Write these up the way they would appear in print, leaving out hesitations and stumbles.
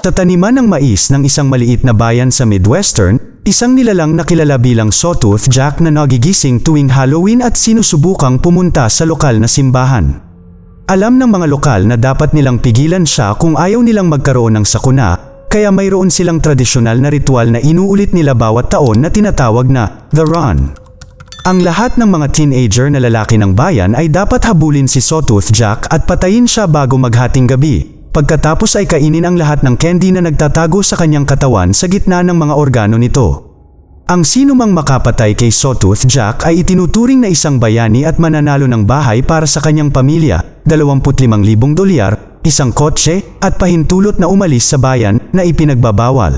Sa taniman ng mais ng isang maliit na bayan sa Midwestern, isang nilalang na kilala bilang Sawtooth Jack na nagigising tuwing Halloween at sinusubukang pumunta sa lokal na simbahan. Alam ng mga lokal na dapat nilang pigilan siya kung ayaw nilang magkaroon ng sakuna, kaya mayroon silang tradisyonal na ritual na inuulit nila bawat taon na tinatawag na The Run. Ang lahat ng mga teenager na lalaki ng bayan ay dapat habulin si Sawtooth Jack at patayin siya bago maghating gabi. Pagkatapos ay kainin ang lahat ng candy na nagtatago sa kanyang katawan sa gitna ng mga organo nito. Ang sino mang makapatay kay Sawtooth Jack ay itinuturing na isang bayani at mananalo ng bahay para sa kanyang pamilya, $25,000, isang kotse, at pahintulot na umalis sa bayan na ipinagbabawal.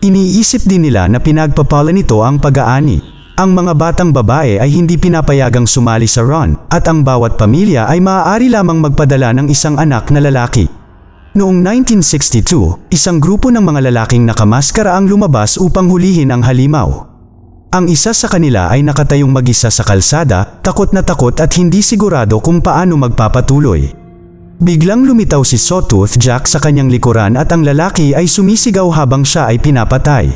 Iniisip din nila na pinagpapala nito ang pag-aani. Ang mga batang babae ay hindi pinapayagang sumali sa run, at ang bawat pamilya ay maaari lamang magpadala ng isang anak na lalaki. Noong 1962, isang grupo ng mga lalaking nakamaskara ang lumabas upang hulihin ang halimaw. Ang isa sa kanila ay nakatayong mag-isa sa kalsada, takot na takot at hindi sigurado kung paano magpapatuloy. Biglang lumitaw si Sawtooth Jack sa kanyang likuran at ang lalaki ay sumisigaw habang siya ay pinapatay.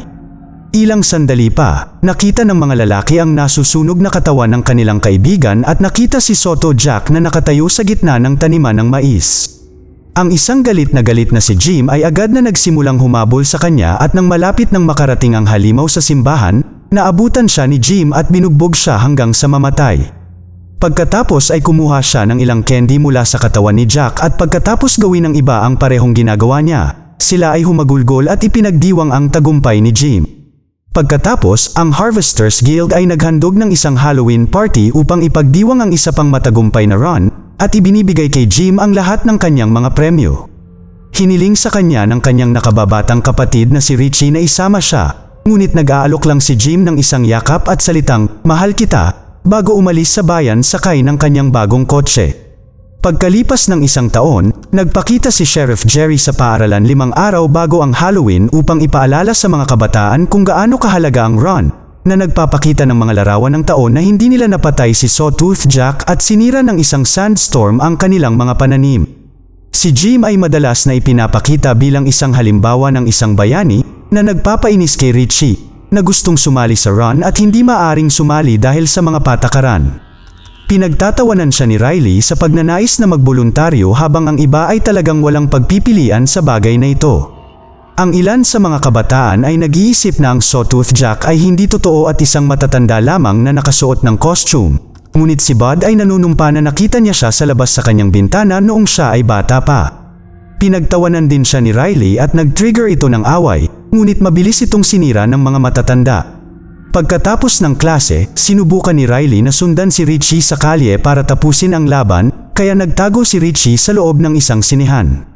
Ilang sandali pa, nakita ng mga lalaki ang nasusunog na katawan ng kanilang kaibigan at nakita si Sawtooth Jack na nakatayo sa gitna ng taniman ng mais. Ang isang galit na si Jim ay agad na nagsimulang humabol sa kanya at nang malapit nang makarating ang halimaw sa simbahan, naabutan siya ni Jim at binugbog siya hanggang sa mamatay. Pagkatapos ay kumuha siya ng ilang candy mula sa katawan ni Jack at pagkatapos gawin ng iba ang parehong ginagawa niya, sila ay humagulgol at ipinagdiwang ang tagumpay ni Jim. Pagkatapos, ang Harvesters Guild ay naghandog ng isang Halloween party upang ipagdiwang ang isa pang matagumpay na run, at ibinibigay kay Jim ang lahat ng kanyang mga premyo. Hiniling sa kanya ng kanyang nakababatang kapatid na si Richie na isama siya, ngunit nag-aalok lang si Jim ng isang yakap at salitang, "Mahal kita," bago umalis sa bayan sakay ng kanyang bagong kotse. Pagkalipas ng isang taon, nagpakita si Sheriff Jerry sa paaralan 5 araw bago ang Halloween upang ipaalala sa mga kabataan kung gaano kahalaga ang run, na nagpapakita ng mga larawan ng taon na hindi nila napatay si Sawtooth Jack at sinira ng isang sandstorm ang kanilang mga pananim. Si Jim ay madalas na ipinapakita bilang isang halimbawa ng isang bayani na nagpapainis kay Richie, na gustong sumali sa run at hindi maaring sumali dahil sa mga patakaran. Pinagtatawanan siya ni Riley sa pagnanais na magboluntaryo habang ang iba ay talagang walang pagpipilian sa bagay na ito. Ang ilan sa mga kabataan ay nag-iisip na ang Sawtooth Jack ay hindi totoo at isang matatanda lamang na nakasuot ng costume. Ngunit si Bud ay nanunumpa na nakita niya siya sa labas sa kanyang bintana noong siya ay bata pa. Pinagtawanan din siya ni Riley at nag-trigger ito ng away, ngunit mabilis itong sinira ng mga matatanda. Pagkatapos ng klase, sinubukan ni Riley na sundan si Richie sa kalye para tapusin ang laban, kaya nagtago si Richie sa loob ng isang sinehan.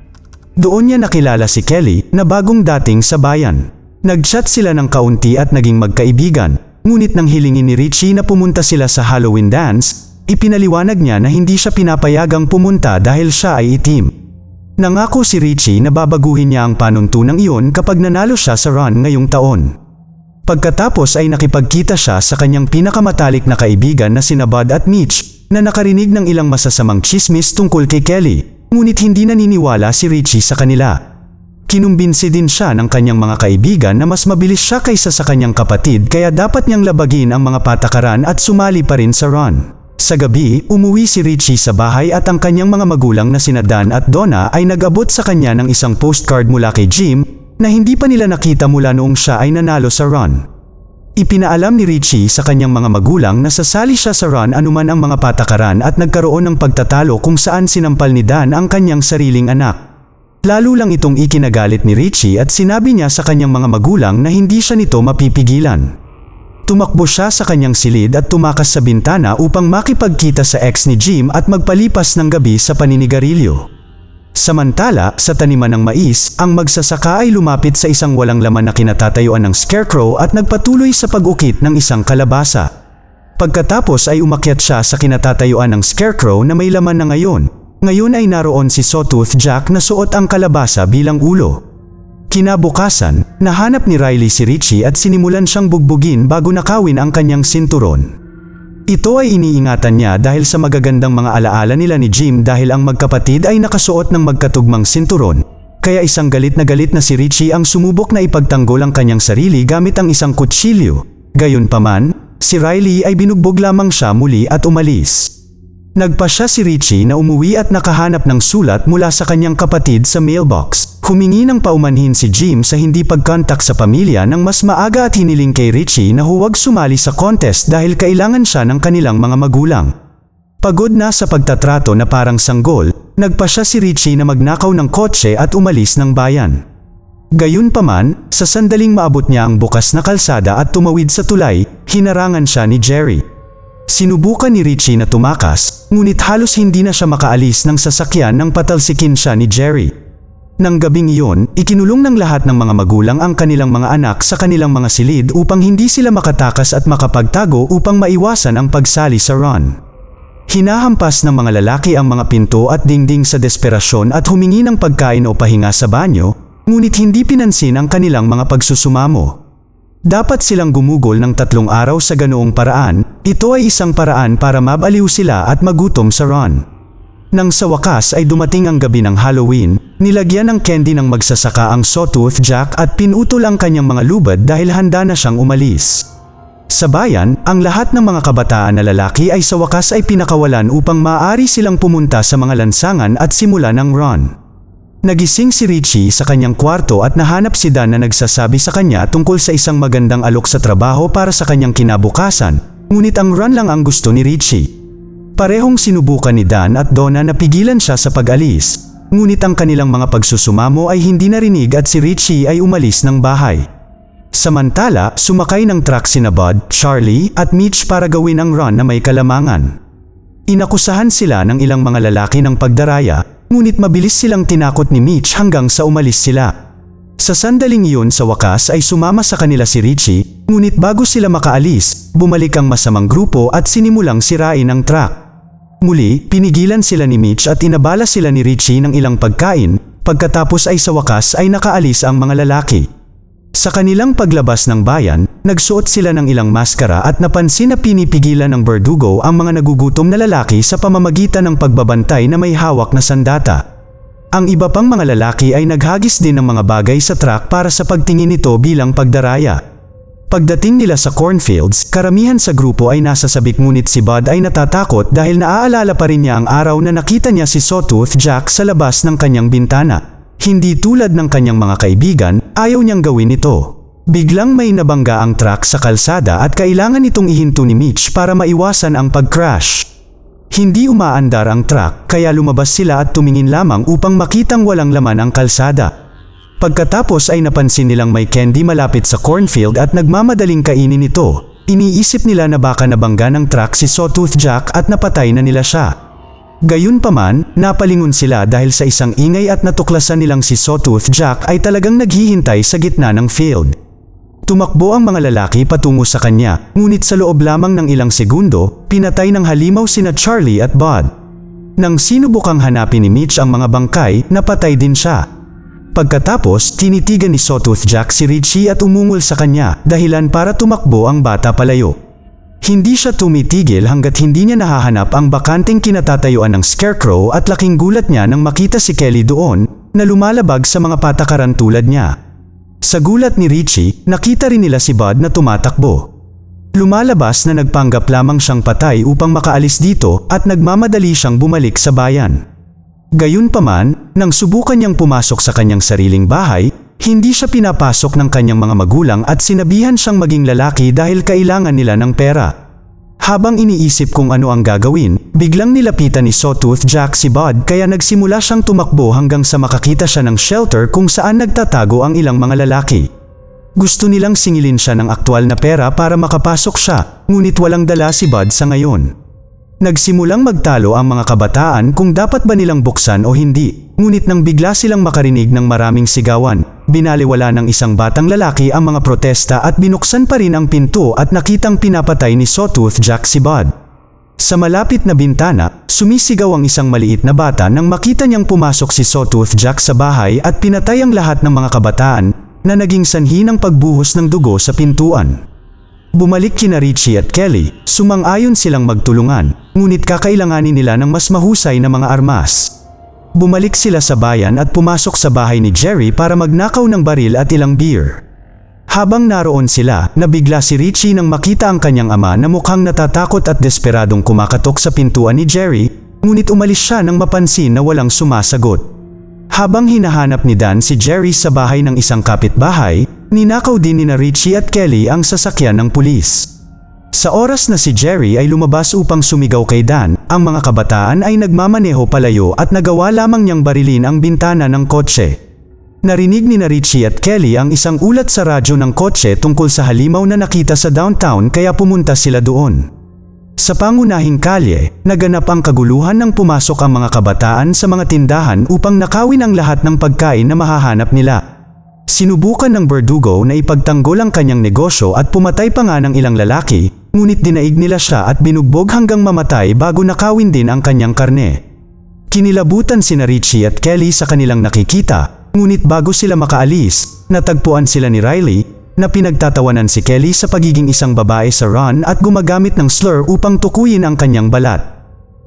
Doon niya nakilala si Kelly na bagong dating sa bayan. Nag-chat sila ng kaunti at naging magkaibigan, ngunit nang hilingin ni Richie na pumunta sila sa Halloween dance, ipinaliwanag niya na hindi siya pinapayagang pumunta dahil siya ay itim. Nangako si Richie na babaguhin niya ang panuntunang iyon kapag nanalo siya sa run ngayong taon. Pagkatapos ay nakipagkita siya sa kanyang pinakamatalik na kaibigan na sina Bud at Mitch, na nakarinig ng ilang masasamang chismis tungkol kay Kelly. Ngunit hindi naniniwala si Richie sa kanila. Kinumbinsi din siya ng kanyang mga kaibigan na mas mabilis siya kaysa sa kanyang kapatid kaya dapat niyang labagin ang mga patakaran at sumali pa rin sa run. Sa gabi, umuwi si Richie sa bahay at ang kanyang mga magulang na sina Dan at Donna ay nag-abot sa kanya ng isang postcard mula kay Jim na hindi pa nila nakita mula noong siya ay nanalo sa run. Ipinaalam ni Richie sa kanyang mga magulang na sasali siya sa run anuman ang mga patakaran at nagkaroon ng pagtatalo kung saan sinampal ni Dan ang kanyang sariling anak. Lalo lang itong ikinagalit ni Richie at sinabi niya sa kanyang mga magulang na hindi siya nito mapipigilan. Tumakbo siya sa kanyang silid at tumakas sa bintana upang makipagkita sa ex ni Jim at magpalipas ng gabi sa paninigarilyo. Samantala, sa taniman ng mais, ang magsasaka ay lumapit sa isang walang laman na kinatatayuan ng scarecrow at nagpatuloy sa pag-ukit ng isang kalabasa. Pagkatapos ay umakyat siya sa kinatatayuan ng scarecrow na may laman na ngayon. Ngayon ay naroon si Sawtooth Jack na suot ang kalabasa bilang ulo. Kinabukasan, nahanap ni Riley si Richie at sinimulan siyang bugbugin bago nakawin ang kanyang sinturon. Ito ay iniingatan niya dahil sa magagandang mga alaala nila ni Jim dahil ang magkapatid ay nakasuot ng magkatugmang sinturon, kaya isang galit na si Richie ang sumubok na ipagtanggol ang kanyang sarili gamit ang isang kutsilyo. Gayunpaman, si Riley ay binugbog lamang siya muli at umalis. Nagpasya si Richie na umuwi at nakahanap ng sulat mula sa kanyang kapatid sa mailbox. Humingi ng paumanhin si Jim sa hindi pagkontak sa pamilya ng mas maaga at hiniling kay Richie na huwag sumali sa contest dahil kailangan siya ng kanilang mga magulang. Pagod na sa pagtatrato na parang sanggol, nagpasya si Richie na magnakaw ng kotse at umalis ng bayan. Gayunpaman, sa sandaling maabot niya ang bukas na kalsada at tumawid sa tulay, hinarangan siya ni Jerry. Sinubukan ni Richie na tumakas, ngunit halos hindi na siya makaalis ng sasakyan nang patalsikin siya ni Jerry. Nang gabing iyon, ikinulong ng lahat ng mga magulang ang kanilang mga anak sa kanilang mga silid upang hindi sila makatakas at makapagtago upang maiwasan ang pagsali sa run. Hinahampas ng mga lalaki ang mga pinto at dingding sa desperasyon at humingi ng pagkain o pahinga sa banyo, ngunit hindi pinansin ang kanilang mga pagsusumamo. Dapat silang gumugol ng 3 araw sa ganoong paraan, ito ay isang paraan para mabaliw sila at magutom sa run. Nang sa wakas ay dumating ang gabi ng Halloween, nilagyan ng candy ng magsasaka ang Sawtooth Jack at pinutol ang kanyang mga lubad dahil handa na siyang umalis. Sa bayan, ang lahat ng mga kabataan na lalaki ay sa wakas ay pinakawalan upang maaari silang pumunta sa mga lansangan at simulan ang run. Nagising si Richie sa kanyang kwarto at nahanap si Dan na nagsasabi sa kanya tungkol sa isang magandang alok sa trabaho para sa kanyang kinabukasan, ngunit ang run lang ang gusto ni Richie. Parehong sinubukan ni Dan at Donna na pigilan siya sa pag-alis, ngunit ang kanilang mga pagsusumamo ay hindi narinig at si Richie ay umalis ng bahay. Samantala, sumakay ng truck sina Bud, Charlie at Mitch para gawin ang run na may kalamangan. Inakusahan sila ng ilang mga lalaki ng pagdaraya, ngunit mabilis silang tinakot ni Mitch hanggang sa umalis sila. Sa sandaling iyon sa wakas ay sumama sa kanila si Richie, ngunit bago sila makaalis, bumalik ang masamang grupo at sinimulang sirain ang truck. Muli, pinigilan sila ni Mitch at inabala sila ni Richie ng ilang pagkain, pagkatapos ay sa wakas ay nakaalis ang mga lalaki. Sa kanilang paglabas ng bayan, nagsuot sila ng ilang maskara at napansin na pinipigilan ng berdugo ang mga nagugutom na lalaki sa pamamagitan ng pagbabantay na may hawak na sandata. Ang iba pang mga lalaki ay naghagis din ng mga bagay sa truck para sa pagtingin nito bilang pagdaraya. Pagdating nila sa cornfields, karamihan sa grupo ay nasa sabik ngunit si Bud ay natatakot dahil naaalala pa rin niya ang araw na nakita niya si Sawtooth Jack sa labas ng kanyang bintana. Hindi tulad ng kanyang mga kaibigan, ayaw niyang gawin ito. Biglang may nabangga ang truck sa kalsada at kailangan itong ihinto ni Mitch para maiwasan ang pag-crash. Hindi umaandar ang truck kaya lumabas sila at tumingin lamang upang makitang walang laman ang kalsada. Pagkatapos ay napansin nilang may candy malapit sa cornfield at nagmamadaling kainin ito. Iniisip nila na baka nabangga ng truck si Sawtooth Jack at napatay na nila siya. Gayunpaman, napalingon sila dahil sa isang ingay at natuklasan nilang si Sawtooth Jack ay talagang naghihintay sa gitna ng field. Tumakbo ang mga lalaki patungo sa kanya, ngunit sa loob lamang ng ilang segundo, pinatay ng halimaw sina Charlie at Bud. Nang sinubukang hanapin ni Mitch ang mga bangkay, napatay din siya. Pagkatapos, tinitigan ni Sawtooth Jack si Richie at umungol sa kanya, dahilan para tumakbo ang bata palayo. Hindi siya tumitigil hanggat hindi niya nahahanap ang bakanteng kinatatayuan ng Scarecrow at laking gulat niya nang makita si Kelly doon, na lumalabag sa mga patakaran tulad niya. Sa gulat ni Richie, nakita rin nila si Bud na tumatakbo. Lumalabas na nagpanggap lamang siyang patay upang makaalis dito at nagmamadali siyang bumalik sa bayan. Gayunpaman, nang subukan niyang pumasok sa kanyang sariling bahay, hindi siya pinapasok ng kanyang mga magulang at sinabihan siyang maging lalaki dahil kailangan nila ng pera. Habang iniisip kung ano ang gagawin, biglang nilapitan ni Sawtooth Jack si Bud kaya nagsimula siyang tumakbo hanggang sa makakita siya ng shelter kung saan nagtatago ang ilang mga lalaki. Gusto nilang singilin siya ng aktwal na pera para makapasok siya, ngunit walang dala si Bud sa ngayon. Nagsimulang magtalo ang mga kabataan kung dapat ba nilang buksan o hindi, ngunit nang bigla silang makarinig ng maraming sigawan, binaliwala ng isang batang lalaki ang mga protesta at binuksan pa rin ang pinto at nakitang pinapatay ni Sawtooth Jack si Bud. Sa malapit na bintana, sumisigaw ang isang maliit na bata nang makita niyang pumasok si Sawtooth Jack sa bahay at pinatay ang lahat ng mga kabataan na naging sanhi ng pagbuhos ng dugo sa pintuan. Bumalik kina Richie at Kelly, sumang-ayon silang magtulungan, ngunit kakailanganin nila ng mas mahusay na mga armas. Bumalik sila sa bayan at pumasok sa bahay ni Jerry para magnakaw ng baril at ilang beer. Habang naroon sila, nabigla si Richie nang makita ang kanyang ama na mukhang natatakot at desperadong kumakatok sa pintuan ni Jerry, ngunit umalis siya nang mapansin na walang sumasagot. Habang hinahanap ni Dan si Jerry sa bahay ng isang kapitbahay, ninakaw din ni Richie at Kelly ang sasakyan ng pulis. Sa oras na si Jerry ay lumabas upang sumigaw kay Dan, ang mga kabataan ay nagmamaneho palayo at nagawa lamang niyang barilin ang bintana ng kotse. Narinig ni Richie at Kelly ang isang ulat sa radyo ng kotse tungkol sa halimaw na nakita sa downtown kaya pumunta sila doon. Sa pangunahing kalye, naganap ang kaguluhan nang pumasok ang mga kabataan sa mga tindahan upang nakawin ang lahat ng pagkain na mahahanap nila. Sinubukan ng berdugo na ipagtanggol ang kanyang negosyo at pumatay pa nga ng ilang lalaki, ngunit dinaig nila siya at binugbog hanggang mamatay bago nakawin din ang kanyang karne. Kinilabutan sina Richie at Kelly sa kanilang nakikita, ngunit bago sila makaalis, natagpuan sila ni Riley, na pinagtatawanan si Kelly sa pagiging isang babae sa run at gumagamit ng slur upang tukuyin ang kanyang balat.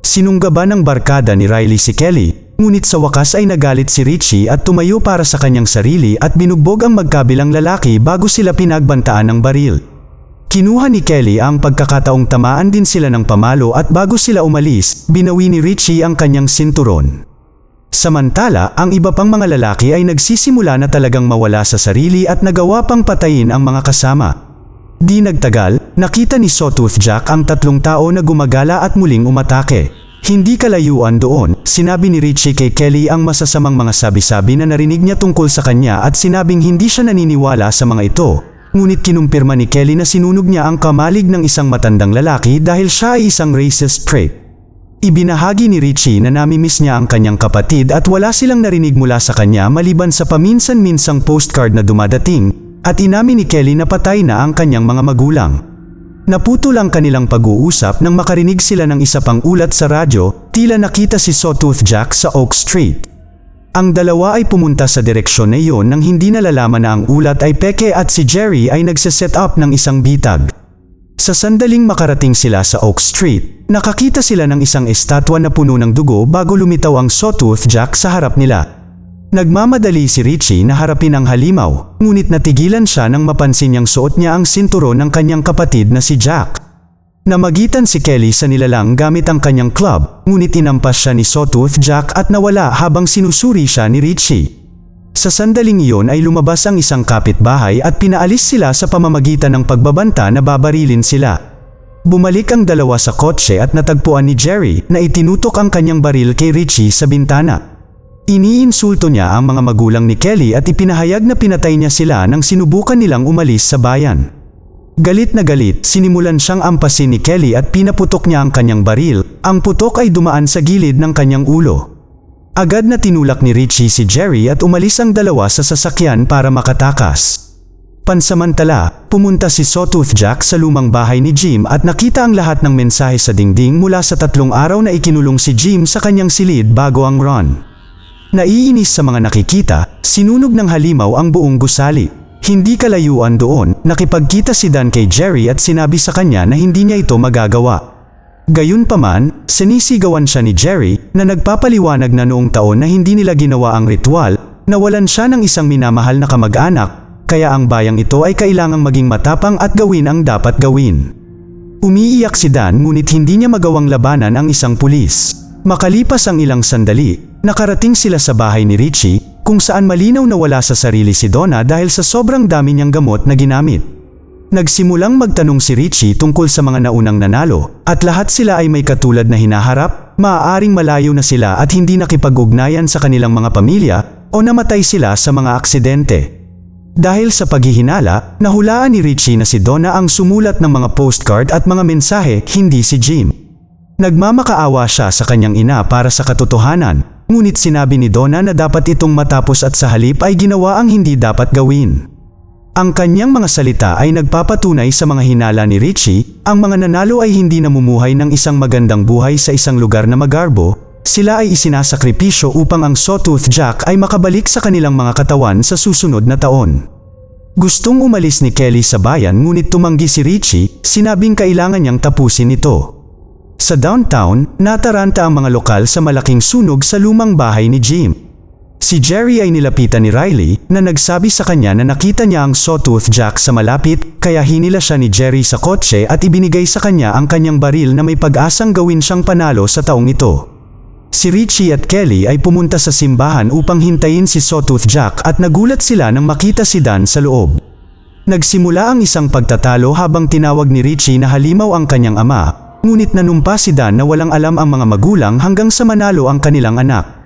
Sinunggaban ng barkada ni Riley si Kelly, ngunit sa wakas ay nagalit si Richie at tumayo para sa kanyang sarili at binugbog ang magkabilang lalaki bago sila pinagbantaan ng baril. Kinuha ni Kelly ang pagkakataong tamaan din sila ng pamalo at bago sila umalis, binawi ni Richie ang kanyang sinturon. Samantala, ang iba pang mga lalaki ay nagsisimula na talagang mawala sa sarili at nagawa pang patayin ang mga kasama. Di nagtagal, nakita ni Sawtooth Jack ang tatlong tao na gumagala at muling umatake. Hindi kalayuan doon, sinabi ni Richie kay Kelly ang masasamang mga sabi-sabi na narinig niya tungkol sa kanya at sinabing hindi siya naniniwala sa mga ito. Ngunit kinumpirma ni Kelly na sinunog niya ang kamalig ng isang matandang lalaki dahil siya ay isang racist prick. Ibinahagi ni Richie na namimiss niya ang kanyang kapatid at wala silang narinig mula sa kanya maliban sa paminsan-minsang postcard na dumadating, at inamin ni Kelly na patay na ang kanyang mga magulang. Naputol ang kanilang pag-uusap nang makarinig sila ng isa pang ulat sa radyo, tila nakita si Sawtooth Jack sa Oak Street. Ang dalawa ay pumunta sa direksyon na iyon nang hindi nalalaman na ang ulat ay peke at si Jerry ay nagse-set up ng isang bitag. Sa sandaling makarating sila sa Oak Street, nakakita sila ng isang estatwa na puno ng dugo bago lumitaw ang Sawtooth Jack sa harap nila. Nagmamadali si Richie na harapin ang halimaw, ngunit natigilan siya nang mapansin niyang suot niya ang sinturon ng kanyang kapatid na si Jack. Namagitan si Kelly sa nilalang gamit ang kanyang club, ngunit inampas siya ni Sawtooth Jack at nawala habang sinusuri siya ni Richie. Sa sandaling iyon ay lumabas ang isang kapitbahay at pinaalis sila sa pamamagitan ng pagbabanta na babarilin sila. Bumalik ang dalawa sa kotse at natagpuan ni Jerry na itinutok ang kanyang baril kay Richie sa bintana. Iniinsulto niya ang mga magulang ni Kelly at ipinahayag na pinatay niya sila nang sinubukan nilang umalis sa bayan. Galit na galit, sinimulan siyang ampasin ni Kelly at pinaputok niya ang kanyang baril. Ang putok ay dumaan sa gilid ng kanyang ulo. Agad na tinulak ni Richie si Jerry at umalis ang dalawa sa sasakyan para makatakas. Pansamantala, pumunta si Sawtooth Jack sa lumang bahay ni Jim at nakita ang lahat ng mensahe sa dingding mula sa 3 araw na ikinulong si Jim sa kanyang silid bago ang run. Naiinis sa mga nakikita, sinunog ng halimaw ang buong gusali. Hindi kalayuan doon, nakipagkita si Dan kay Jerry at sinabi sa kanya na hindi niya ito magagawa. Gayunpaman, sinisigawan siya ni Jerry na nagpapaliwanag na noong taon na hindi nila ginawa ang ritual, nawalan siya ng isang minamahal na kamag-anak, kaya ang bayang ito ay kailangang maging matapang at gawin ang dapat gawin. Umiiyak si Dan ngunit hindi niya magawang labanan ang isang pulis. Makalipas ang ilang sandali, nakarating sila sa bahay ni Richie, kung saan malinaw na wala sa sarili si Donna dahil sa sobrang dami niyang gamot na ginamit. Nagsimulang magtanong si Richie tungkol sa mga naunang nanalo, at lahat sila ay may katulad na hinaharap, maaaring malayo na sila at hindi nakipag-ugnayan sa kanilang mga pamilya, o namatay sila sa mga aksidente. Dahil sa paghihinala, nahulaan ni Richie na si Donna ang sumulat ng mga postcard at mga mensahe, hindi si Jim. Nagmamakaawa siya sa kanyang ina para sa katotohanan, ngunit sinabi ni Donna na dapat itong matapos at sa halip ay ginawa ang hindi dapat gawin. Ang kanyang mga salita ay nagpapatunay sa mga hinala ni Richie, ang mga nanalo ay hindi namumuhay ng isang magandang buhay sa isang lugar na magarbo, sila ay isinasakripisyo upang ang Sawtooth Jack ay makabalik sa kanilang mga katawan sa susunod na taon. Gustong umalis ni Kelly sa bayan ngunit tumanggi si Richie, sinabing kailangan niyang tapusin ito. Sa downtown, nataranta ang mga lokal sa malaking sunog sa lumang bahay ni Jim. Si Jerry ay nilapitan ni Riley na nagsabi sa kanya na nakita niya ang sawtooth jack sa malapit, kaya hinila siya ni Jerry sa kotse at ibinigay sa kanya ang kanyang baril na may pag-asang gawin siyang panalo sa taong ito. Si Richie at Kelly ay pumunta sa simbahan upang hintayin si Sawtooth Jack at nagulat sila nang makita si Dan sa loob. Nagsimula ang isang pagtatalo habang tinawag ni Richie na halimaw ang kanyang ama, ngunit nanumpa si Dan na walang alam ang mga magulang hanggang sa manalo ang kanilang anak.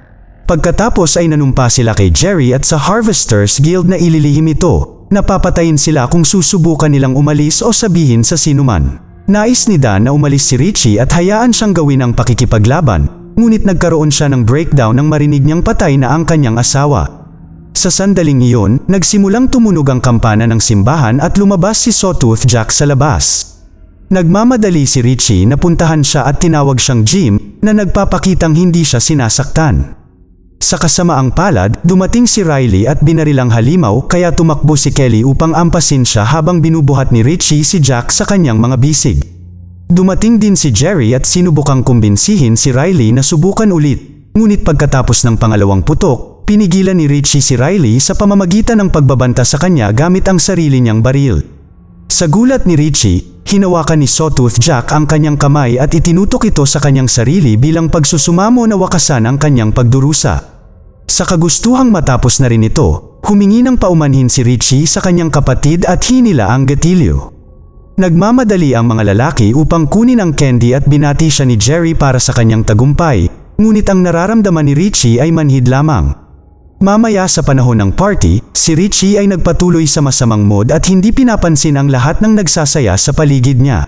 Pagkatapos ay nanumpa sila kay Jerry at sa Harvesters Guild na ililihim ito, napapatayin sila kung susubukan nilang umalis o sabihin sa sinuman. Nais ni Dan na umalis si Richie at hayaan siyang gawin ang pakikipaglaban, ngunit nagkaroon siya ng breakdown nang marinig niyang patay na ang kanyang asawa. Sa sandaling iyon, nagsimulang tumunog ang kampana ng simbahan at lumabas si Sawtooth Jack sa labas. Nagmamadali si Richie na puntahan siya at tinawag siyang Jim na nagpapakitang hindi siya sinasaktan. Sa kasamaang palad, dumating si Riley at binarilang halimaw kaya tumakbo si Kelly upang ampasin siya habang binubuhat ni Richie si Jack sa kanyang mga bisig. Dumating din si Jerry at sinubukang kumbinsihin si Riley na subukan ulit, ngunit pagkatapos ng pangalawang putok, pinigilan ni Richie si Riley sa pamamagitan ng pagbabanta sa kanya gamit ang sarili niyang baril. Sa gulat ni Richie, hinawakan ni Sawtooth Jack ang kanyang kamay at itinutok ito sa kanyang sarili bilang pagsusumamo na wakasan ang kanyang pagdurusa. Sa kagustuhang matapos na rin ito, humingi ng paumanhin si Richie sa kanyang kapatid at hinila ang gatilyo. Nagmamadali ang mga lalaki upang kunin ang candy at binati siya ni Jerry para sa kanyang tagumpay, ngunit ang nararamdaman ni Richie ay manhid lamang. Mamaya sa panahon ng party, si Richie ay nagpatuloy sa masamang mood at hindi pinapansin ang lahat ng nagsasaya sa paligid niya.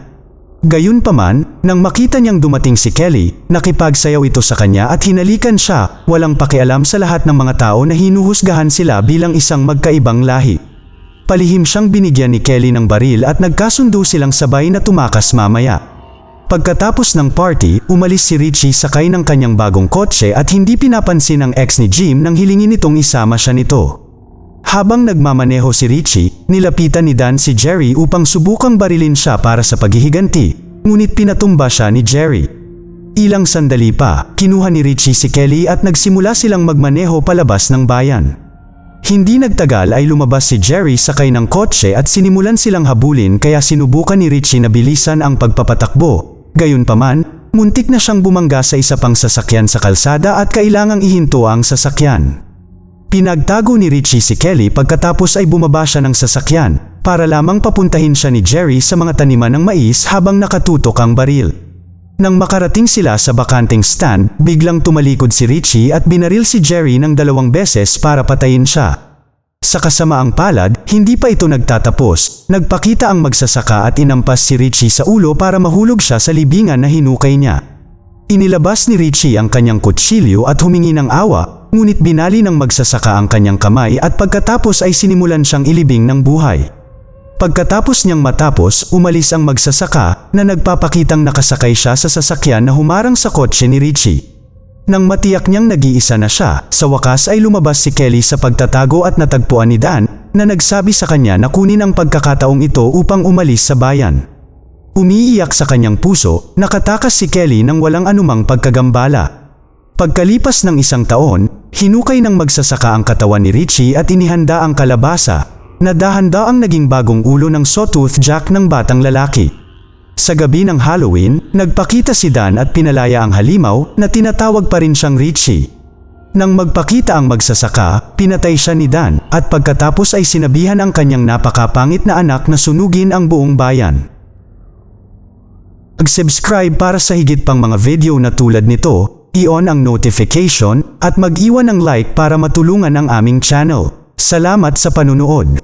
Gayunpaman, nang makita niyang dumating si Kelly, nakipagsayaw ito sa kanya at hinalikan siya, walang pakialam sa lahat ng mga tao na hinuhusgahan sila bilang isang magkaibang lahi. Palihim siyang binigyan ni Kelly ng baril at nagkasundo silang sabay na tumakas mamaya. Pagkatapos ng party, umalis si Richie sakay ng kanyang bagong kotse at hindi pinapansin ng ex ni Jim nang hilingin nitong isama siya nito. Habang nagmamaneho si Richie, nilapitan ni Dan si Jerry upang subukang barilin siya para sa paghihiganti, ngunit pinatumba siya ni Jerry. Ilang sandali pa, kinuha ni Richie si Kelly at nagsimula silang magmaneho palabas ng bayan. Hindi nagtagal ay lumabas si Jerry sakay ng kotse at sinimulan silang habulin kaya sinubukan ni Richie na bilisan ang pagpapatakbo. Gayunpaman, muntik na siyang bumangga sa isa pang sasakyan sa kalsada at kailangang ihinto ang sasakyan. Pinagtago ni Richie si Kelly pagkatapos ay bumaba siya ng sasakyan para lamang papuntahin siya ni Jerry sa mga taniman ng mais habang nakatutok ang baril. Nang makarating sila sa bakanteng stand, biglang tumalikod si Richie at binaril si Jerry ng 2 beses para patayin siya. Sa kasamaang palad, hindi pa ito nagtatapos, nagpakita ang magsasaka at inampas si Richie sa ulo para mahulog siya sa libingan na hinukay niya. Inilabas ni Richie ang kanyang kutsilyo at humingi ng awa, ngunit binali ng magsasaka ang kanyang kamay at pagkatapos ay sinimulan siyang ilibing ng buhay. Pagkatapos niyang matapos, umalis ang magsasaka na nagpapakitang nakasakay siya sa sasakyan na humarang sa kotse ni Richie. Nang matiyak niyang nag-iisa na siya, sa wakas ay lumabas si Kelly sa pagtatago at natagpuan ni Dan na nagsabi sa kanya na kunin ang pagkakataong ito upang umalis sa bayan. Umiiyak sa kanyang puso, nakatakas si Kelly nang walang anumang pagkagambala. Pagkalipas ng 1 taon, hinukay ng magsasaka ang katawan ni Richie at inihanda ang kalabasa, na dahan-daang naging bagong ulo ng Sawtooth Jack ng batang lalaki. Sa gabi ng Halloween, nagpakita si Dan at pinalaya ang halimaw na tinatawag pa rin siyang Richie. Nang magpakita ang magsasaka, pinatay siya ni Dan at pagkatapos ay sinabihan ang kanyang napakapangit na anak na sunugin ang buong bayan. Mag-subscribe para sa higit pang mga video na tulad nito, i-on ang notification at mag-iwan ng like para matulungan ang aming channel. Salamat sa panunood.